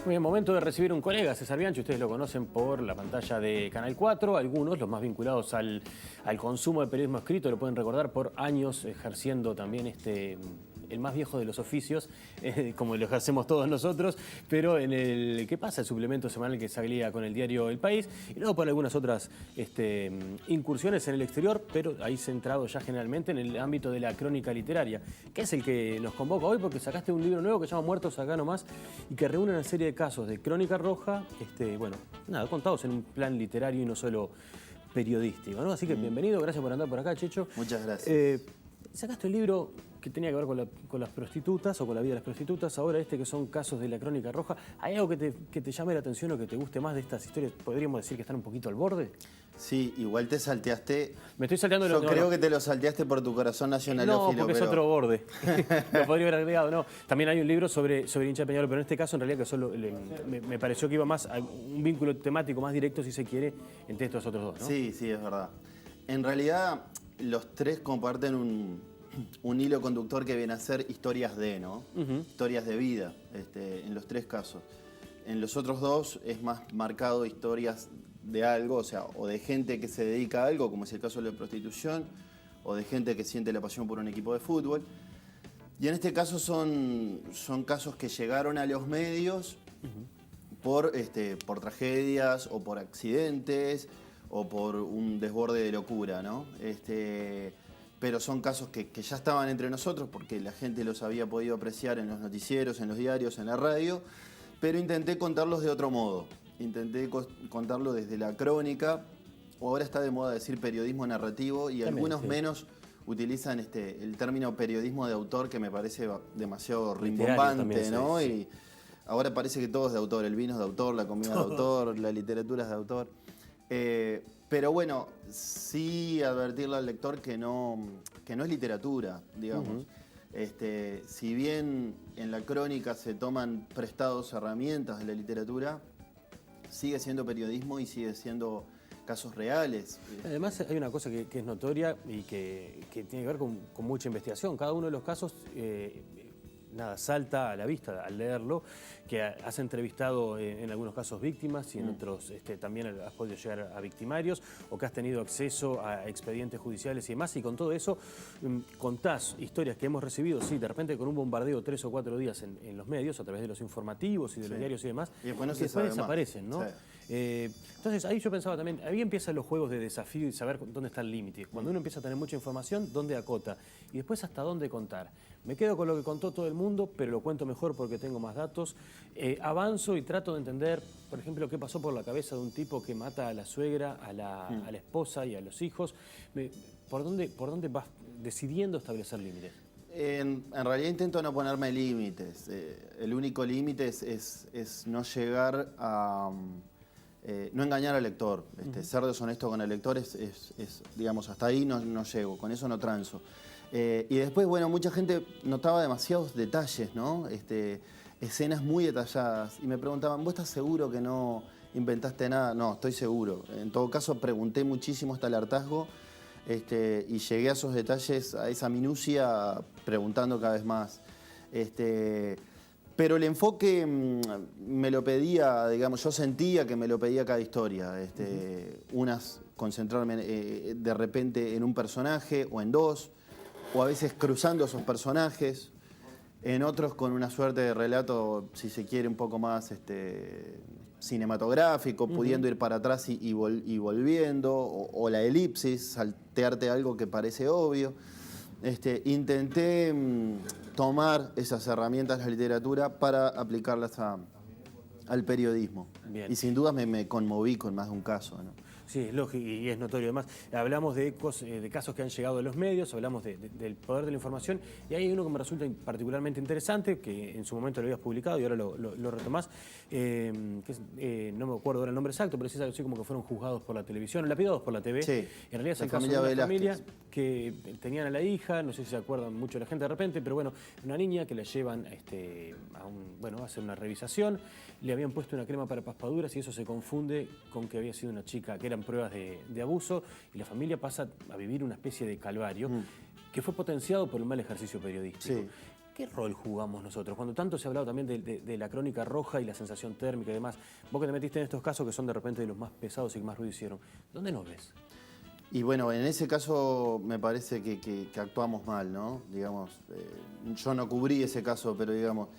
Muy bien, momento de recibir un colega, César Bianchi. Ustedes lo conocen por la pantalla de Canal 4. Algunos, los más vinculados al consumo de periodismo escrito, lo pueden recordar por años ejerciendo también el más viejo de los oficios, como lo ejercemos todos nosotros, pero en el ¿Qué pasa?, el suplemento semanal que salía con el diario El País, y luego por algunas otras incursiones en el exterior, pero ahí centrado ya generalmente en el ámbito de la crónica literaria, que es el que nos convoca hoy porque sacaste un libro nuevo que se llama Muertos acá nomás y que reúne una serie de casos de crónica roja, bueno, nada, contados en un plan literario y no solo periodístico, ¿no? Así que bienvenido, gracias por andar por acá, Checho. Muchas gracias. Sacaste un libro que tenía que ver con las prostitutas o con la vida de las prostitutas, ahora que son casos de la crónica roja. ¿Hay algo que te llame la atención o que te guste más de estas historias? ¿Podríamos decir que están un poquito al borde? Sí, igual te salteaste. Me estoy salteando. Yo creo que te lo salteaste por tu corazón nacionalófilo. No, porque es otro borde. Lo podría haber agregado, no. También hay un libro sobre hincha de Peñarol, pero en este caso en realidad que solo me pareció que iba más a un vínculo temático más directo, si se quiere, entre estos otros dos, ¿no? Sí, sí, es verdad. En realidad, los tres comparten un hilo conductor que viene a ser historias de, ¿no? Historias de vida, en los tres casos. En los otros dos es más marcado historias de algo, o sea, o de gente que se dedica a algo, como es el caso de la prostitución, o de gente que siente la pasión por un equipo de fútbol. Y en este caso son casos que llegaron a los medios por tragedias o por accidentes o por un desborde de locura, ¿no? Pero son casos que ya estaban entre nosotros porque la gente los había podido apreciar en los noticieros, en los diarios, en la radio, pero intenté contarlos de otro modo. Intenté contarlo desde la crónica, o ahora está de moda decir periodismo narrativo, y también, algunos menos utilizan el término periodismo de autor, que me parece demasiado rimbombante, ¿no? Y ahora parece que todo es de autor, el vino es de autor, la comida es de autor, la literatura es de autor. Pero bueno, sí advertirle al lector que no es literatura, digamos. Si bien en la crónica se toman prestados herramientas de la literatura, sigue siendo periodismo y sigue siendo casos reales. Además hay una cosa que es notoria y que tiene que ver con mucha investigación. Cada uno de los casos salta a la vista al leerlo, que has entrevistado en algunos casos víctimas y en otros también has podido llegar a victimarios, o que has tenido acceso a expedientes judiciales y demás, y con todo eso contás historias que hemos recibido, sí, de repente con un bombardeo 3 o 4 días en los medios, a través de los informativos y de los diarios y demás, y después desaparecen, ¿no? Sí. Entonces ahí yo pensaba también, ahí empiezan los juegos de desafío y saber dónde está el límite. Cuando uno empieza a tener mucha información, dónde acota y después hasta dónde contar. Me quedo con lo que contó todo el mundo, pero lo cuento mejor porque tengo más datos. Avanzo y trato de entender, por ejemplo, qué pasó por la cabeza de un tipo que mata a la suegra, a la esposa y a los hijos. ¿Por dónde vas decidiendo establecer límites? En realidad intento no ponerme límites. El único límite es no llegar a... no engañar al lector. Ser deshonesto con el lector digamos, hasta ahí no llego, con eso no transo. Y después, bueno, mucha gente notaba demasiados detalles, ¿no? Escenas muy detalladas. Y me preguntaban, ¿vos estás seguro que no inventaste nada? No, estoy seguro. En todo caso, pregunté muchísimo hasta el hartazgo y llegué a esos detalles, a esa minucia, preguntando cada vez más. Pero el enfoque me lo pedía, digamos, yo sentía que me lo pedía cada historia. Unas concentrarme de repente en un personaje o en dos, o a veces cruzando esos personajes, en otros con una suerte de relato, si se quiere, un poco más cinematográfico, pudiendo ir para atrás y volviendo, o la elipsis, saltearte algo que parece obvio. Intenté tomar esas herramientas de la literatura para aplicarlas al periodismo. Bien. Y sin duda me conmoví con más de un caso, ¿no? Sí, es lógico y es notorio. Además, hablamos de casos que han llegado de los medios, hablamos del poder de la información, y hay uno que me resulta particularmente interesante, que en su momento lo habías publicado y ahora lo retomás, no me acuerdo ahora el nombre exacto, pero es algo así como que fueron juzgados por la televisión, lapidados por la TV. Sí, en realidad es el caso de una familia que tenían a la hija, no sé si se acuerdan mucho de la gente de repente, pero bueno, una niña que la llevan a hacer una revisación, le habían puesto una crema para paspaduras y eso se confunde con que había sido una chica, que eran pruebas de abuso, y la familia pasa a vivir una especie de calvario que fue potenciado por el mal ejercicio periodístico. Sí. ¿Qué rol jugamos nosotros? Cuando tanto se ha hablado también de la crónica roja y la sensación térmica y demás, vos que te metiste en estos casos que son de repente de los más pesados y que más ruido hicieron, ¿dónde nos ves? Y bueno, en ese caso me parece que actuamos mal, ¿no? Digamos, yo no cubrí ese caso, pero digamos,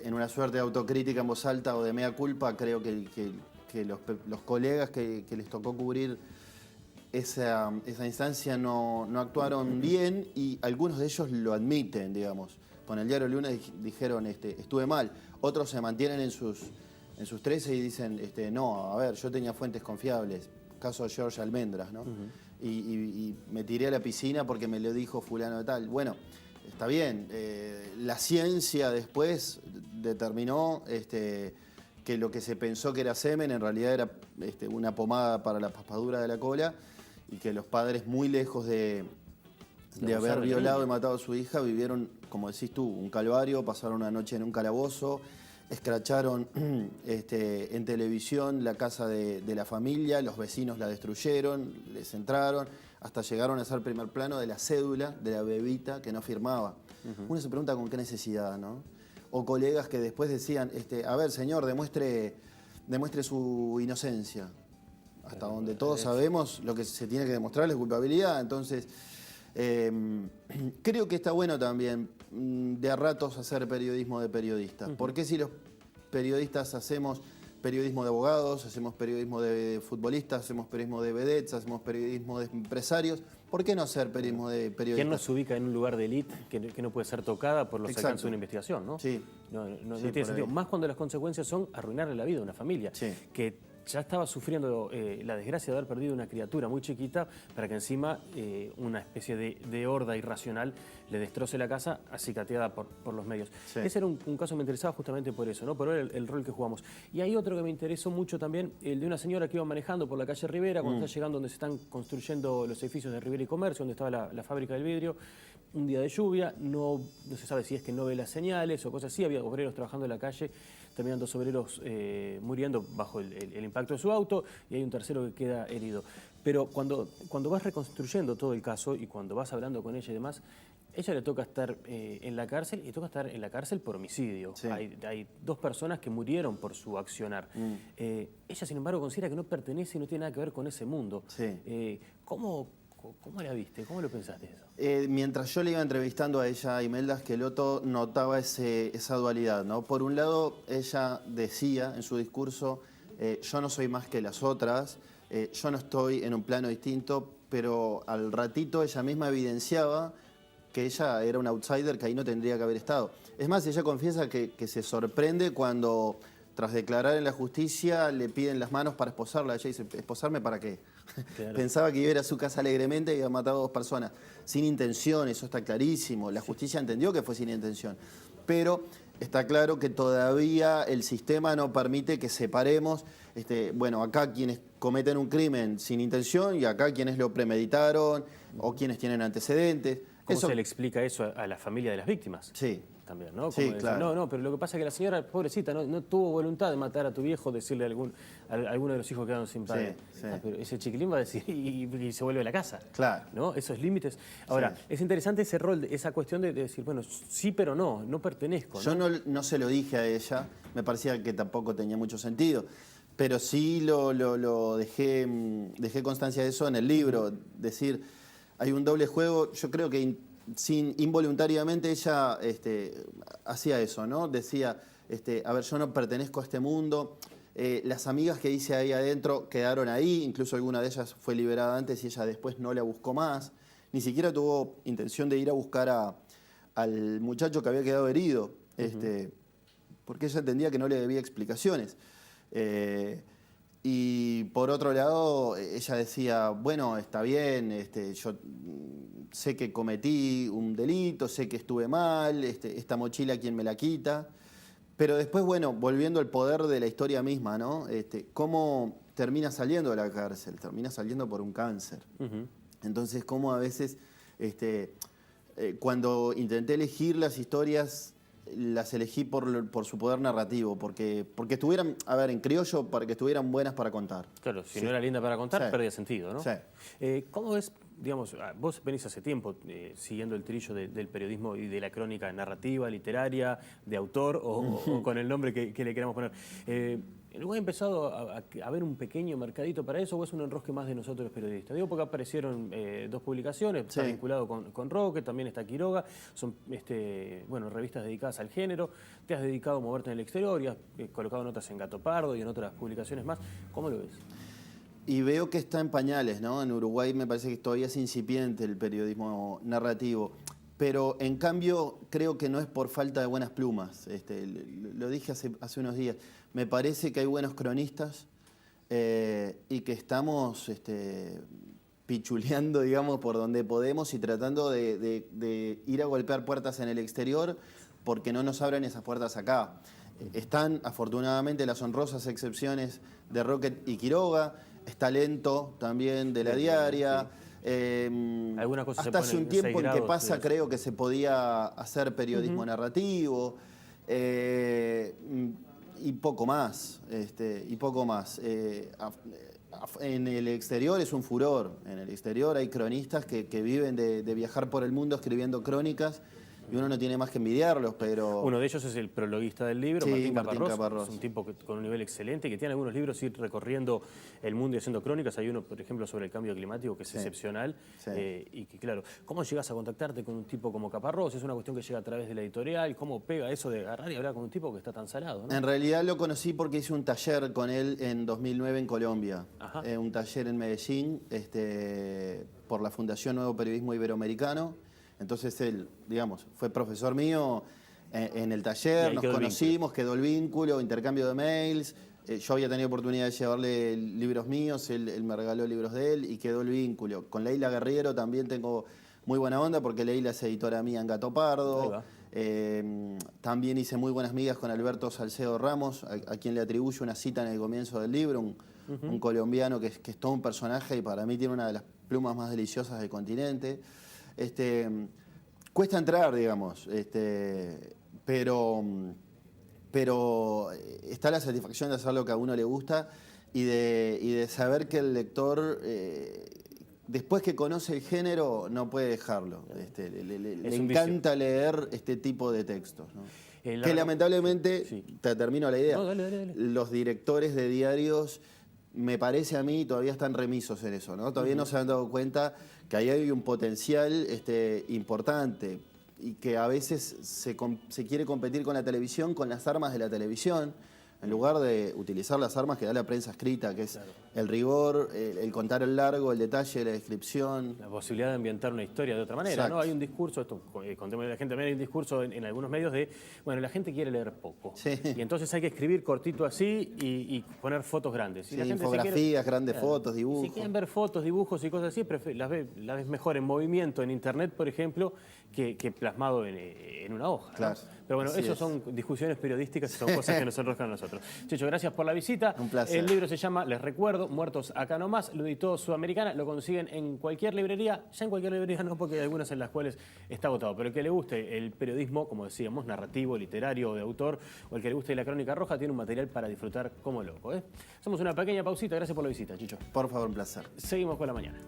en una suerte de autocrítica en voz alta o de mea culpa, creo que los colegas que les tocó cubrir esa instancia no actuaron bien y algunos de ellos lo admiten, digamos. Con el diario Lunes dijeron, estuve mal. Otros se mantienen en sus 13 y dicen, no, a ver, yo tenía fuentes confiables. Caso de George Almendras, ¿no? Y me tiré a la piscina porque me lo dijo fulano de tal. Bueno, está bien. La ciencia después determinó que lo que se pensó que era semen en realidad era una pomada para la paspadura de la cola y que los padres, muy lejos de haber violado y matado a su hija, vivieron, como decís tú, un calvario, pasaron una noche en un calabozo, escracharon en televisión la casa de la familia, los vecinos la destruyeron, les entraron, hasta llegaron a hacer primer plano de la cédula de la bebita que no firmaba. Uno se pregunta con qué necesidad, ¿no? O colegas que después decían, a ver, señor, demuestre su inocencia. Hasta donde todos sabemos, lo que se tiene que demostrar es la culpabilidad. Entonces, creo que está bueno también de a ratos hacer periodismo de periodistas. ¿Por qué si los periodistas hacemos periodismo de abogados, hacemos periodismo de futbolistas, hacemos periodismo de vedettes, hacemos periodismo de empresarios? ¿Por qué no hacer periodismo de periodistas? ¿Quién nos ubica en un lugar de élite que no puede ser tocada por los alcances de una investigación, no? Sí. No Sí, tiene sentido. Más cuando las consecuencias son arruinarle la vida a una familia. Sí. Que ya estaba sufriendo la desgracia de haber perdido una criatura muy chiquita para que encima una especie de horda irracional le destroce la casa acicateada por los medios. Sí. Ese era un caso que me interesaba justamente por eso, ¿no? Por ver el rol que jugamos. Y hay otro que me interesó mucho también, el de una señora que iba manejando por la calle Rivera, cuando está llegando donde se están construyendo los edificios de Rivera y Comercio, donde estaba la fábrica del vidrio. Un día de lluvia, no se sabe si es que no ve las señales o cosas así, había obreros trabajando en la calle, terminan dos obreros muriendo bajo el impacto de su auto y hay un tercero que queda herido. Pero cuando vas reconstruyendo todo el caso y cuando vas hablando con ella y demás, ella le toca estar en la cárcel y toca estar en la cárcel por homicidio. Sí. Hay dos personas que murieron por su accionar. Ella, sin embargo, considera que no pertenece y no tiene nada que ver con ese mundo. Sí. ¿Cómo la viste? ¿Cómo lo pensaste eso? Mientras yo le iba entrevistando a ella, Imelda Esqueloto notaba esa dualidad, ¿no? Por un lado, ella decía en su discurso, yo no soy más que las otras, yo no estoy en un plano distinto, pero al ratito ella misma evidenciaba que ella era un outsider que ahí no tendría que haber estado. Es más, ella confiesa que se sorprende cuando, tras declarar en la justicia, le piden las manos para esposarla. Ella dice, ¿esposarme para qué? Claro. Pensaba que iba a ir a su casa alegremente y había matado a dos personas. Sin intención, eso está clarísimo. La justicia entendió que fue sin intención. Pero está claro que todavía el sistema no permite que separemos, bueno, acá quienes cometen un crimen sin intención y acá quienes lo premeditaron o quienes tienen antecedentes. ¿Cómo se le explica eso a la familia de las víctimas? Sí. También, ¿no? Como sí, decir, claro. No, pero lo que pasa es que la señora, pobrecita, no tuvo voluntad de matar a tu viejo, decirle a alguno de los hijos que quedaron sin padre. Sí. Pero ese chiquilín va a decir y se vuelve a la casa. Claro. ¿No? Esos límites. Ahora, es interesante ese rol, esa cuestión de decir, bueno, sí, pero no pertenezco, ¿no? Yo no se lo dije a ella, me parecía que tampoco tenía mucho sentido. Pero sí lo dejé constancia de eso en el libro. Decir, hay un doble juego, yo creo que involuntariamente ella hacía eso, ¿no? Decía, a ver, yo no pertenezco a este mundo. Las amigas que hice ahí adentro quedaron ahí, incluso alguna de ellas fue liberada antes y ella después no la buscó más. Ni siquiera tuvo intención de ir a buscar al muchacho que había quedado herido, porque ella entendía que no le debía explicaciones. Y por otro lado, ella decía, bueno, está bien, yo sé que cometí un delito, sé que estuve mal, esta mochila, ¿quién me la quita? Pero después, bueno, volviendo al poder de la historia misma, ¿no? ¿Cómo termina saliendo de la cárcel? Termina saliendo por un cáncer. Entonces, cómo a veces, cuando intenté elegir las historias las elegí por su poder narrativo, porque estuvieran, a ver, en criollo, para que estuvieran buenas para contar. Claro, si no era linda para contar, Sí. perdía sentido, ¿no? Sí. ¿Cómo es, digamos, vos venís hace tiempo siguiendo el trillo del periodismo y de la crónica narrativa, literaria, de autor o con el nombre que le queramos poner? ¿En Uruguay ha empezado a haber un pequeño mercadito para eso o es un enrosque más de nosotros los periodistas? Digo porque aparecieron dos publicaciones, está vinculado con Roque, también está Quiroga, son bueno, revistas dedicadas al género, te has dedicado a moverte en el exterior y has colocado notas en Gato Pardo y en otras publicaciones más. ¿Cómo lo ves? Y veo que está en pañales, ¿no? En Uruguay me parece que todavía es incipiente el periodismo narrativo. Pero en cambio creo que no es por falta de buenas plumas. Lo dije hace unos días. Me parece que hay buenos cronistas y que estamos pichuleando, digamos, por donde podemos y tratando de ir a golpear puertas en el exterior porque no nos abren esas puertas acá. Están, afortunadamente, las honrosas excepciones de Rocket y Quiroga. Está Lento también de La Diaria. Algunas cosas hasta hace un tiempo en que pasa, grados, creo que se podía hacer periodismo narrativo y poco más. En el exterior es un furor. En el exterior hay cronistas que viven de viajar por el mundo escribiendo crónicas. Y uno no tiene más que envidiarlos, pero... Uno de ellos es el prologuista del libro, sí, Martín Caparrós. Es un sí. tipo con un nivel excelente, que tiene algunos libros ir recorriendo el mundo y haciendo crónicas. Hay uno, por ejemplo, sobre el cambio climático, que es excepcional. Sí. Y que, claro, ¿cómo llegas a contactarte con un tipo como Caparrós? Es una cuestión que llega a través de la editorial. ¿Cómo pega eso de agarrar y hablar con un tipo que está tan salado, ¿no? En realidad lo conocí porque hice un taller con él en 2009 en Colombia. Un taller en Medellín por la Fundación Nuevo Periodismo Iberoamericano. Entonces él, digamos, fue profesor mío en el taller, nos conocimos, quedó el vínculo, intercambio de mails. Yo había tenido oportunidad de llevarle libros míos, él me regaló libros de él y quedó el vínculo. Con Leila Guerriero también tengo muy buena onda porque Leila es editora mía en Gato Pardo. También hice muy buenas migas con Alberto Salcedo Ramos, a quien le atribuyo una cita en el comienzo del libro, un colombiano que es todo un personaje y para mí tiene una de las plumas más deliciosas del continente. Cuesta entrar, digamos, pero está la satisfacción de hacer lo que a uno le gusta y de saber que el lector, después que conoce el género, no puede dejarlo. Le encanta leer este tipo de textos, ¿no? Que lamentablemente, te termino la idea, no, dale. Los directores de diarios, me parece a mí, todavía están remisos en eso, ¿no? Todavía no se han dado cuenta que ahí hay un potencial importante y que a veces se quiere competir con la televisión, con las armas de la televisión, en lugar de utilizar las armas que da la prensa escrita, que es el rigor, el contar el largo, el detalle, la descripción. La posibilidad de ambientar una historia de otra manera, ¿no? Hay un discurso, esto contémosle a la gente, también hay un discurso en algunos medios de, bueno, la gente quiere leer poco. Sí. Y entonces hay que escribir cortito así y poner fotos grandes. Y la gente infografías, grandes fotos, dibujos. Si quieren ver fotos, dibujos y cosas así, las ves mejor en movimiento en internet, por ejemplo, que plasmado en una hoja, ¿no? Claro. Pero bueno, eso son discusiones periodísticas y son cosas que nos enroscan a nosotros. Checho, gracias por la visita. Un placer. El libro se llama, les recuerdo, Muertos acá nomás, lo editó Sudamericana, lo consiguen en cualquier librería, ya en cualquier librería no, porque hay algunas en las cuales está agotado, pero el que le guste el periodismo, como decíamos, narrativo, literario, de autor, o el que le guste la crónica roja, tiene un material para disfrutar como loco, ¿eh? Hacemos una pequeña pausita, gracias por la visita, Chicho. Por favor, un placer. Seguimos con la mañana.